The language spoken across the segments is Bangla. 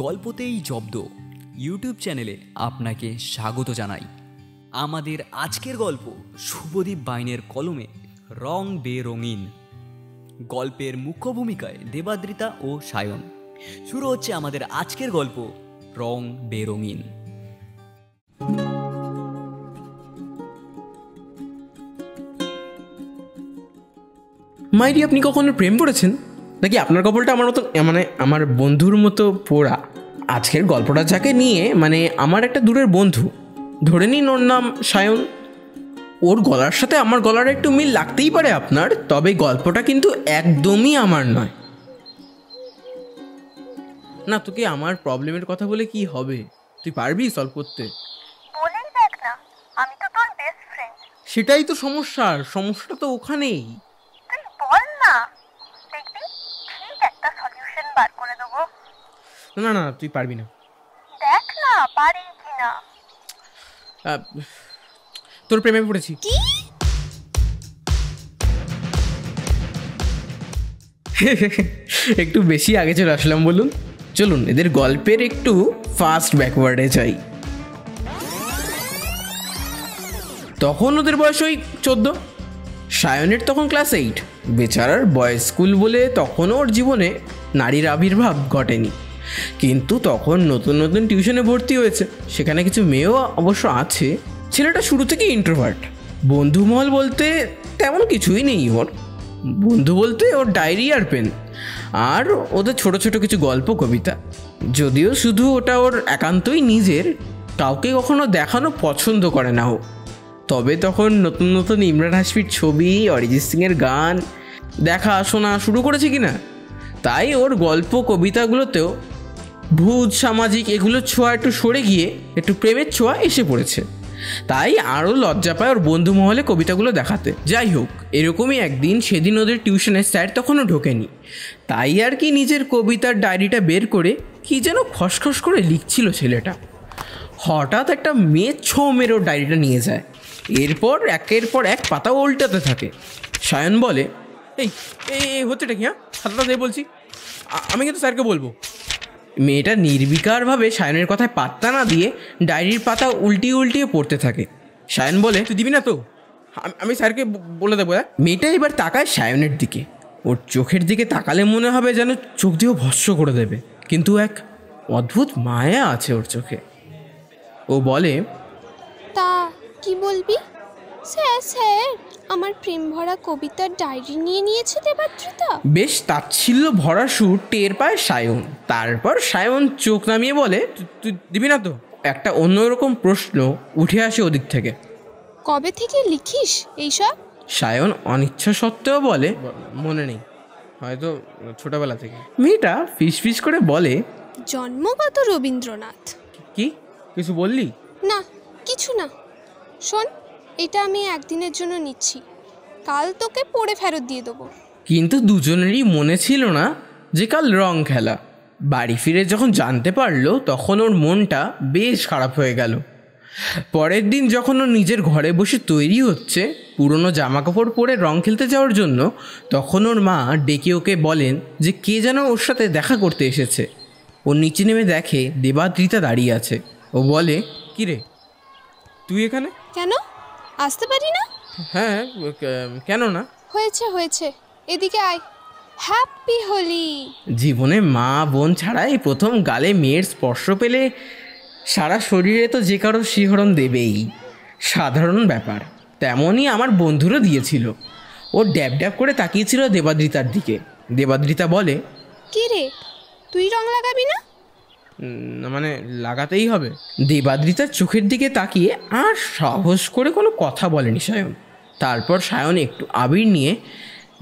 গল্পতেই জব্দ ইউটিউব চ্যানেলে আপনাকে স্বাগত জানাই। আমাদের আজকের গল্প শুভদীপ বাইনের কলমে রং বেরঙিন। গল্পের মুখ্য ভূমিকায় দেবাদ্রিতা ও সায়ন। শুরু হচ্ছে আমাদের আজকের গল্প রং বেরঙিন। মাইরি, আপনি কখনো প্রেম করেছেন নাকি? আপনার কপালটা আমার মতো, আমার বন্ধুর মতো পোড়া। আজকের গল্পটা যাকে নিয়ে, আমার একটা দূরের বন্ধু, ধরে নিন ওর নাম সায়ন। ওর গলার সাথে আমার গলার একটু মিল লাগতেই পারে আপনার, তবে গল্পটা কিন্তু একদমই আমার নয়। না, তোকে আমার প্রবলেমের কথা বলে কি হবে? তুই পারবি সলভ করতে? বলেই দেখ না, আমি তো তোর বেস্ট ফ্রেন্ড। সেটাই তো সমস্যাটা তো ওখানেই। তুই বল না, দেখবি ঠিক একটা সলিউশন বার করে দেবো। না না, তুই পারবি না। দেখ না পারি কিনা। তোর প্রেমে পড়েছি। কি? একটু বেশি আগে চলে আসলাম বলুন। চলুন এদের গল্পের একটু ফাস্ট ব্যাকওয়ার্ডে যাই। তখন ওদের বয়স ওই 14। সায়নের তখন ক্লাস 8। বেচারার বয়েজ স্কুল বলে তখনও ওর জীবনে নারীর আবির্ভাব ঘটেনি, কিন্তু তখন নতুন নতুন টিউশনে ভর্তি হয়েছে। সেখানে কিছু মেয়েও অবশ্য আছে। ছেলেটা শুরু থেকে ইন্ট্রোভার্ট। বন্ধুমহল বলতে তেমন কিছুই নেই ওর। বন্ধু বলতে ওর ডায়েরি আর পেন, আর ওদের ছোট ছোট কিছু গল্প কবিতা। যদিও শুধু ওটা ওর একান্তই নিজের, কাউকে কখনো দেখানো পছন্দ করে না ও। তবে তখন নতুন নতুন ইমরান হাশমির ছবি, অরিজিৎ সিংয়ের গান দেখা শোনা শুরু করেছে কিনা, তাই ওর গল্প কবিতাগুলোতেও ভূত সামাজিক এগুলোর ছোঁয়া একটু সরে গিয়ে একটু প্রেমের ছোঁয়া এসে পড়েছে। তাই আরও লজ্জা পায় ওর বন্ধু মহলে কবিতাগুলো দেখাতে। যাই হোক, এরকমই একদিন, সেদিন ওদের টিউশনে স্যার তখনও ঢোকেনি, তাই আর কি নিজের কবিতার ডায়েরিটা বের করে কি যেন খসখস করে লিখছিল ছেলেটা। হঠাৎ একটা মেয়ে ছো মেরে ওর ডায়েরিটা নিয়ে যায়। এরপর একের পর এক পাতা উল্টাতে থাকে। সায়ন বলে, এই এই হচ্ছেটা কি? খাতাটা দিয়ে বলছি, আমি কিন্তু স্যারকে বলবো। মেয়েটা নির্বিকারভাবে সায়নের কথায় পাত্তা না দিয়ে ডায়েরির পাতা উল্টিয়ে উল্টিয়ে পড়তে থাকে। সায়ন বলে, তুই দিবি না তো? আমি স্যারকে বলে দেবো। মেয়েটা এবার তাকায় সায়নের দিকে। ওর চোখের দিকে তাকালে মনে হবে যেন চোখ দিয়ে ভস্ম করে দেবে, কিন্তু এক অদ্ভুত মায়া আছে ওর চোখে। ও বলে, তা কি বলবি? স্যার আমার প্রেম ভরা কবিতার ডায়েরি নিয়ে নিয়েছে দেবাদ্রিতা। বেশ তাচ্ছিল্য ভরা সুর টের পায় সায়ন। তারপর সায়ন চোখ নামিয়ে বলে, তুই দিবি না তো? একটা অন্যরকম প্রশ্ন উঠে আসে ওদিক থেকে। কবে থেকে লিখিস এইসব? সায়ন অনিচ্ছা সত্ত্বেও বলে, মনে নেই, হয়তো ছোটবেলা থেকে। মেয়েটা ফিস ফিস করে বলে, জন্মগত রবীন্দ্রনাথ। কি কিছু বললি? না, কিছু না। শোন, এটা আমি একদিনের জন্য নিচ্ছি, কাল তোকে পড়ে ফেরত দিয়ে দেবো। কিন্তু দুজনেরই মনে ছিল না যে কাল রং খেলা। বাড়ি ফিরে যখন জানতে পারলো, তখন ওর মনটা বেশ খারাপ হয়ে গেল। পরের দিন যখন ও নিজের ঘরে বসে তৈরি হচ্ছে পুরনো জামা কাপড় পরে রং খেলতে যাওয়ার জন্য, তখন ওর মা ডেকে ওকে বলেন যে কে যেন ওর সাথে দেখা করতে এসেছে। ও নিচে নেমে দেখে দেবাদ্রিতা দাঁড়িয়ে আছে। ও বলে, কি রে তুই এখানে? কেন আসতে পারি না? হ্যাঁ, কেন না? হয়েছে, এদিকে আয়। হ্যাপি হোলি। জীবনে মা বোন ছাড়াই প্রথম গালে মেয়ের স্পর্শ পেলে সারা শরীরে তো যে কারো শিহরণ দেবেই, সাধারণ ব্যাপার। তেমনই আমার বন্ধুরও দিয়েছিল। ও ড্যাব ড্যাব করে তাকিয়েছিল দেবাদ্রিতার দিকে। দেবাদ্রিতা বলে, কি রে, তুই রং লাগাবি না? লাগাতেই হবে। দেবাদ্রিতার চোখের দিকে তাকিয়ে আর সাহস করে কোনো কথা বলেনি সায়ন। তারপর সায়ন একটু আবির নিয়ে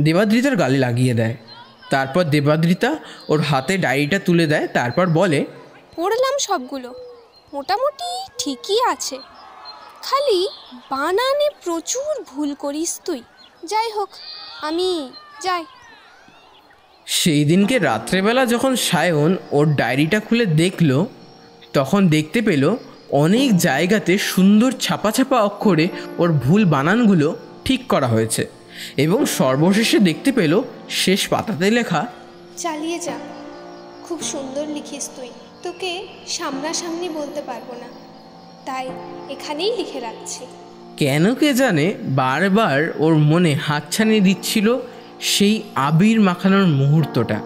দেবাদ্রিতার গালে লাগিয়ে দেয়। তারপর দেবাদ্রিতা ওর হাতে ডায়েরিটা তুলে দেয়। তারপর বলে, পড়লাম সবগুলো, মোটামুটি ঠিকই আছে, খালি বানানে প্রচুর ভুল করিস তুই। যাই হোক, আমি যাই। সেই দিনকে রাত্রেবেলা যখন সায়ন ওর ডায়েরিটা খুলে দেখল, তখন দেখতে পেল অনেক জায়গাতে সুন্দর ছাপা ছাপা অক্ষরে ওর ভুল বানানগুলো ঠিক করা হয়েছে, এবং সর্বশেষে দেখতে পেল শেষ পাতাতে লেখা, চালিয়ে যা, খুব সুন্দর লিখিস তুই, তোকে সামনাসামনি বলতে পারবো না, তাই এখানেই লিখে রাখছি। কেন কে জানে বারবার ওর মনে হাতছানি দিচ্ছিল সেই আবির মাখানোর মুহূর্তটা।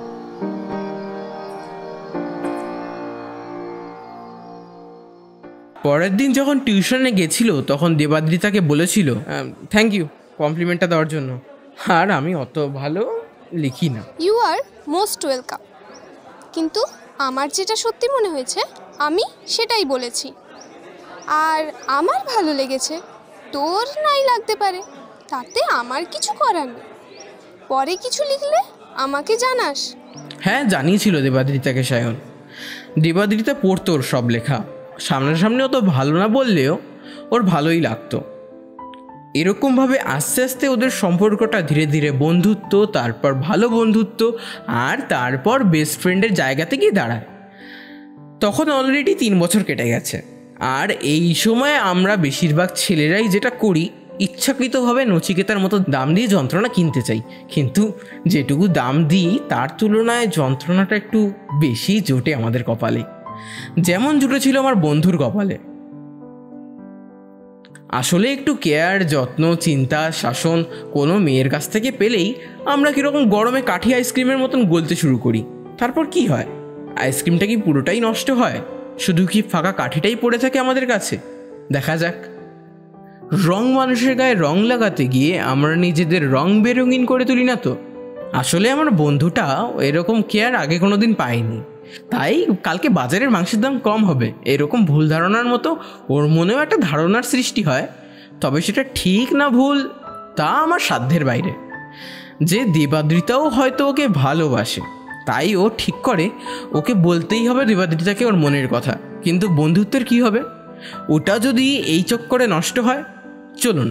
পরের দিন যখন টিউশনে গেছিল তখন দেবাদ্রিতাকে বলেছিল থ্যাংক ইউ কমপ্লিমেন্টটা দেওয়ার জন্য, আর আমি অত ভালো লিখি না। ইউ আর মোস্ট ওয়েলকাম, কিন্তু আমার যেটা সত্যি মনে হয়েছে আমি সেটাই বলেছি, আর আমার ভালো লেগেছে, তোর নাই লাগতে পারে, তাতে আমার কিছু করার নেই। পরে কিছু লিখলে আমাকে জানাস। হ্যাঁ, জানিয়েছিল দেবাদ্রিতাকে সায়ন। দেবাদ্রিতা পড়তো ওর সব লেখা, সামনাসামনি অত ভালো না বললেও ওর ভালোই লাগতো। এরকমভাবে আস্তে আস্তে ওদের সম্পর্কটা ধীরে ধীরে বন্ধুত্ব, তারপর ভালো বন্ধুত্ব, আর তারপর বেস্ট ফ্রেন্ডের জায়গাতে গিয়ে দাঁড়ায়। তখন অলরেডি 3 বছর কেটে গেছে, আর এই সময় আমরা বেশিরভাগ ছেলেরাই যেটা করি, ইচ্ছাকৃতভাবে নচিকেতার মতো দাম দিয়ে যন্ত্রণা কিনতে চাই, কিন্তু যেটুকু দাম দিই তার তুলনায় যন্ত্রণাটা একটু বেশি জোটে আমাদের কপালে, যেমন জুটেছিল আমার বন্ধুর কপালে। আসলে একটু কেয়ার, যত্ন, চিন্তা, শাসন কোনো মেয়ের কাছ থেকে পেলেই আমরা কীরকম গরমে কাঠি আইসক্রিমের মতন গলতে শুরু করি। তারপর কি হয়? আইসক্রিমটা কি পুরোটাই নষ্ট হয়? শুধু কি ফাঁকা কাঠিটাই পড়ে থাকে আমাদের কাছে? দেখা যাক। রং মানুষের গায়ে রং লাগাতে গিয়ে আমরা নিজেদের রং বেরঙিন করে তুলি না তো? আসলে আমার বন্ধুটা এরকম কেয়ার আগে কোনো দিন পায়নি, তাই কালকে বাজারের মাংসের দাম কম হবে এরকম ভুল ধারণার মতো ওর মনেও একটা ধারণার সৃষ্টি হয়। তবে সেটা ঠিক না ভুল তা আমার সাধ্যের বাইরে। যে দেবাদ্রিতাও হয়তো ওকে ভালোবাসে, তাই ও ঠিক করে ওকে বলতেই হবে দেবাদ্রিতাকে ওর মনের কথা। কিন্তু বন্ধুত্বের কি হবে? ওটা যদি এই চক্করে নষ্ট হয়। চলুন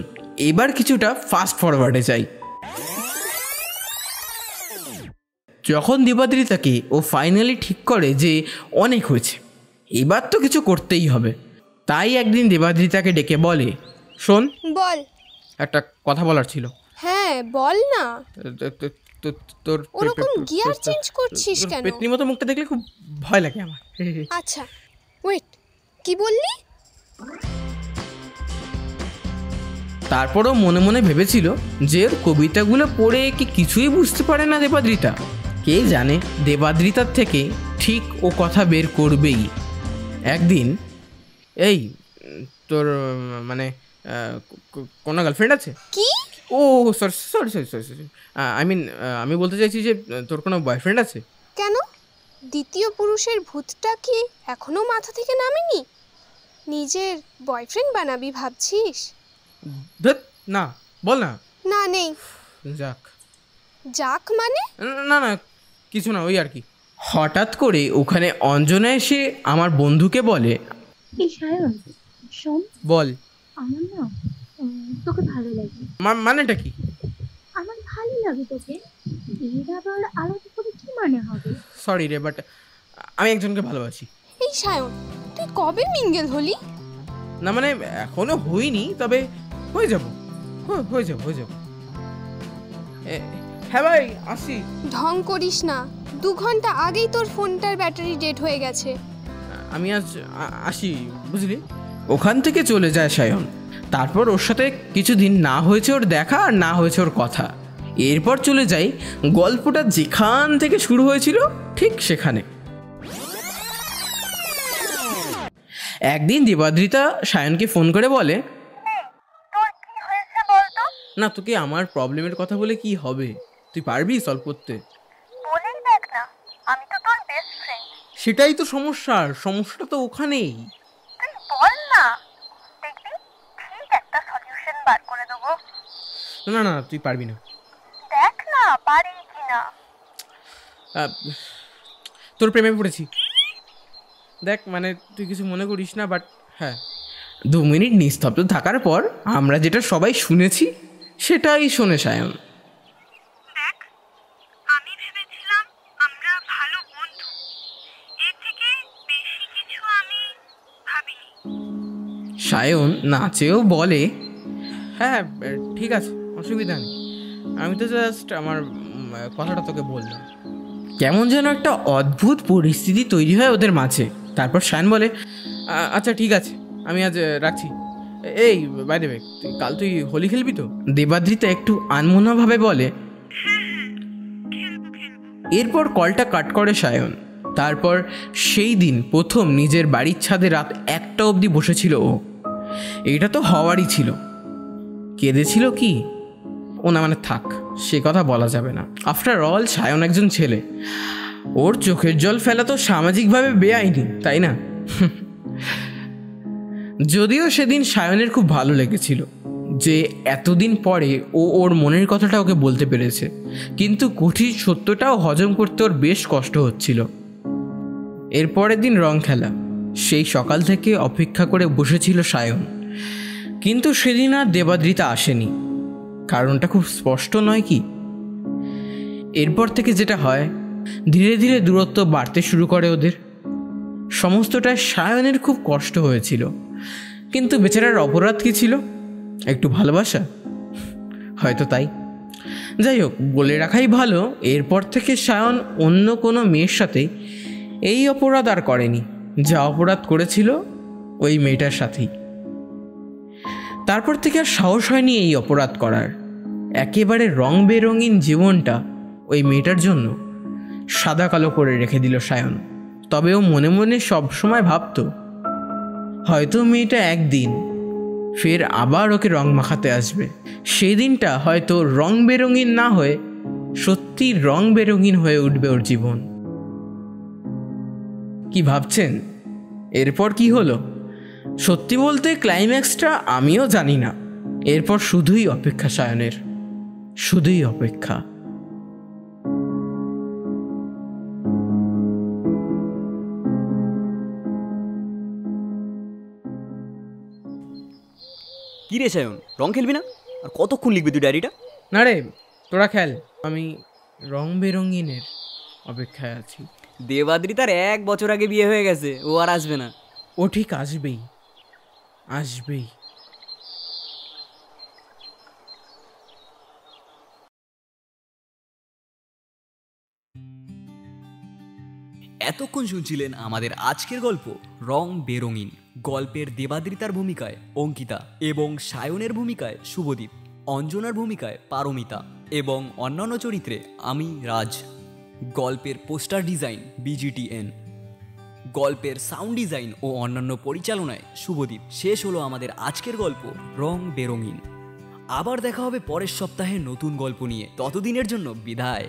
এবার কিছুটা ফাস্ট ফরওয়ার্ডে যাই। যখন দেবাদ্রিতাকে ও ফাইনালি ঠিক করে যে অনেক হয়েছে, এবার তো কিছু করতেই হবে, তাই একদিন দেবাদ্রিতাকে ডেকে বলে, শোন, বল। একটা কথা বলার ছিল। হ্যাঁ বল না। তোর ওরকম গিয়ার চেঞ্জ করছিস কেন? পেতনি মতো মুখটা দেখলে খুব ভয় লাগে আমার। আচ্ছা ওয়েট, কি বললি? তারপরও মনে মনে ভেবেছিল যে ওর কবিতাগুলো পড়ে কি কিছুই বুঝতে পারে না দেবাদ্রিতা। কে জানে দেবাদ্রিতার থেকে ঠিক ও কথা বের করবেই একদিন। এই তোর মানে কোনো গার্লফ্রেন্ড আছে? কি? ও sorry sorry sorry sorry sorry I mean আমি বলতে চাইছি যে তোর কোনো বয়ফ্রেন্ড আছে? কেন? দ্বিতীয় পুরুষের ভূতটা কি এখনো মাথা থেকে নামেনি? নিজের বয়ফ্রেন্ড বানাবি ভাবছিস? না, বল না। না, নেই। যাক। যাক মানে? না না কিছু না, ওই আর কি। হঠাৎ করে ওখানে অঞ্জনা এসে আমার বন্ধুকে বলে, এই সায়ন শোন, বল। আমার না তোকে ভালো লাগে। মানেটা কি? আমার ভালো লাগে তোকে, এর আবার আলাদা করে কি মানে হবে? সরি রে, বাট আমি একজনকে ভালোবাসি। এই সায়ন, তুই কবে মিঙ্গেল হলি? না মানে এখনো হইনি, তবে হয়ে যাব হয়ে যাব। হ্যাঁ ভাই আসি। ঢং করিস না, 2 ঘন্টা আগেই তোর ফোনটার ব্যাটারি ডেড হয়ে গেছে। আমি আজ আসি, বুঝলি। ওখান থেকে চলে যায় সায়ন। তারপর ওর সাথে কিছুদিন না হয়েছে ওর দেখা আর না হয়েছে ওর কথা। এরপর চলে যাই গল্পটা যেখান থেকে শুরু হয়েছিল ঠিক সেখানে। একদিন দেবাদ্রিতা সায়নকে ফোন করে বলে, তোর কি হয়েছে বলতো? না তোকে আমার প্রবলেমের কথা বলে কি হবে, তুই পারবি সলভ করতে? বলেই দেখ না, আমি তো তোর বেস্ট ফ্রেন্ড। সেটাই তো সমস্যাটা তো ওখানেই। তুই বল না, দেখবি ঠিক একটা সলিউশন বার করে দেবো। না না তুই পারবি না। দেখ না পারি কিনা। তোর প্রেমে পড়েছি। দেখ মানে তুই কিছু মনে করিস না, বাট হ্যাঁ। 2 মিনিট নিস্তব্ধ থাকার পর আমরা যেটা সবাই শুনেছি সেটাই শোনে সায়ন। দেখ, আমি ভেবেছিলাম আমরা ভালো বন্ধু, এর থেকে বেশি কিছু আমি ভাবিনি। সায়ন নাচেও বলে, হ্যাঁ ঠিক আছে, অসুবিধা নেই, আমি তো জাস্ট আমার কথাটা তোকে বললাম। কেমন যেন একটা অদ্ভুত পরিস্থিতি তৈরি হয় ওদের মাঝে। তারপর সায়ন বলে, আচ্ছা ঠিক আছে, আমি আজ রাখছি। এই বাই দ্য ওয়ে, কাল তুই হোলি খেলবি তো? দেবাদ্রিতা একটু আনমনাভাবে বলে। এরপর কলটা কাট করে সায়ন। তারপর সেই দিন প্রথম নিজের বাড়ির ছাদে রাত 1টা অবধি বসেছিল ও। এটা তো হওয়ারই ছিল। কেঁদেছিল কি ওনা, মানে থাক, সে কথা বলা যাবে না। আফটার অল সায়ন একজন ছেলে, ওর চোখের জল ফেলা তো সামাজিকভাবে বেআইনি, তাই না? যদিও সেদিন সায়নের খুব ভালো লেগেছিল যে এতদিন পরে ও ওর মনের কথাটা ওকে বলতে পেরেছে, কিন্তু কঠিন সত্যটাও হজম করতে ওর বেশ কষ্ট হচ্ছিল। এরপরের দিন রং খেলা। সেই সকাল থেকে অপেক্ষা করে বসেছিল সায়ন, কিন্তু সেদিন আর দেবাদ্রিতা আসেনি। কারণটা খুব স্পষ্ট নয় কি? এরপর থেকে যেটা হয়, ধীরে ধীরে দূরত্ব বাড়তে শুরু করে ওদের। সমস্তটায় সায়নের খুব কষ্ট হয়েছিল, কিন্তু বেচারার অপরাধ কি ছিল? একটু ভালোবাসা, হয়তো তাই। যাই হোক, বলে রাখাই ভালো, এরপর থেকে সায়ন অন্য কোনো মেয়ের সাথে এই অপরাধ আর করেনি যা অপরাধ করেছিল ওই মেয়েটার সাথেই। তারপর থেকে আর সাহস হয়নি এই অপরাধ করার। একেবারে রং বেরঙিন জীবনটা ওই মেয়েটার জন্য সাদা কালো করে রেখে দিল সায়ন। তবে ও মনে মনে সবসময় ভাবত, হয়তো মেয়েটা একদিন ফের আবার ওকে রং মাখাতে আসবে। সেই দিনটা হয়তো রং বেরঙিন না হয়ে সত্যি রং বেরঙিন হয়ে উঠবে ওর জীবন। কি ভাবছেন এরপর কি হলো? সত্যি বলতে ক্লাইম্যাক্সটা আমিও জানি না। এরপর শুধুই অপেক্ষা সায়নের, শুধুই অপেক্ষা। কি রে সায়ন, রং খেলবি না? আর কতক্ষণ লিখবি তুই ডায়েরিটা? না রে, তোরা খেল, আমি রং বেরঙিনের অপেক্ষায় আছি। দেবাদ্রিতার 1 বছর আগে বিয়ে হয়ে গেছে, ও আর আসবে না। ও ঠিক আসবেই, আসবেই। এতক্ষণ শুনছিলেন আমাদের আজকের গল্প রং বেরঙিন। গল্পের দেবাদ্রিতার ভূমিকায় অঙ্কিতা এবং সায়নের ভূমিকায় শুভদীপ, অঞ্জনার ভূমিকায় পারমিতা এবং অন্যান্য চরিত্রে আমি রাজ। গল্পের পোস্টার ডিজাইন BGTN, গল্পের সাউন্ড ডিজাইন ও অন্যান্য পরিচালনায় শুভদীপ। শেষ হলো আমাদের আজকের গল্প রং বেরঙিন। আবার দেখা হবে পরের সপ্তাহে নতুন গল্প নিয়ে। ততদিনের জন্য বিদায়।